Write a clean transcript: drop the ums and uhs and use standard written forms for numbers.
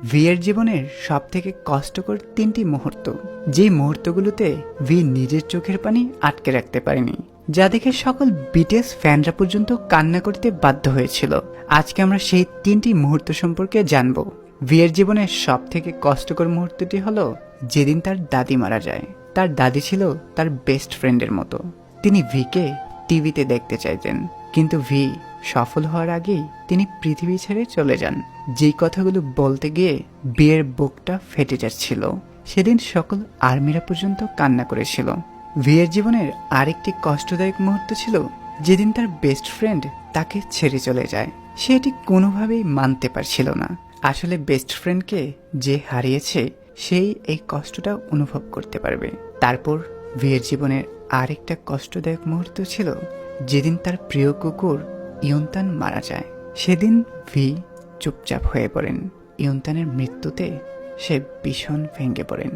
ভিয়ের জীবনের সবথেকে কষ্টকর 3টি মুহূর্ত, যে মুহূর্তগুলোতে ভি নিজের চোখের পানি আটকে রাখতে পারেনি, যা দেখে সকল বিটিএস ফ্যানরা পর্যন্ত কান্না করতে বাধ্য হয়েছিল। আজকে আমরা সেই 3টি মুহূর্ত সম্পর্কে জানব। ভিয়ের জীবনের সবথেকে কষ্টকর মুহূর্তটি হলো যেদিন তার দাদি মারা যায়। তার দাদি ছিল তার বেস্ট ফ্রেন্ডের মতো। তিনি ভিকে টিভিতে দেখতে চাইতেন, কিন্তু ভি সফল হওয়ার আগেই তিনি পৃথিবী ছেড়ে চলে যান। যেই কথাগুলো বলতে গিয়ে বিয়ের বুকটা ফেটে যাচ্ছিল, সেদিন সকল আর্মিরা পর্যন্ত কান্না করেছিল। ভিয়ের জীবনের আরেকটি কষ্টদায়ক মুহূর্ত ছিল যেদিন তার বেস্ট ফ্রেন্ড তাকে ছেড়ে চলে যায়। সে এটি কোনোভাবেই মানতে পারছিল না। আসলে বেস্ট ফ্রেন্ডকে যে হারিয়েছে সেই এই কষ্টটা অনুভব করতে পারবে। তারপর ভিয়ের জীবনের আরেকটা কষ্টদায়ক মুহূর্ত ছিল যেদিন তার প্রিয় কুকুর ইয়ন্তান মারা যায়। সেদিন ভি চুপচাপ হয়ে পড়েন। ইয়ন্তানের মৃত্যুতে সে ভীষণ ভেঙে পড়েন।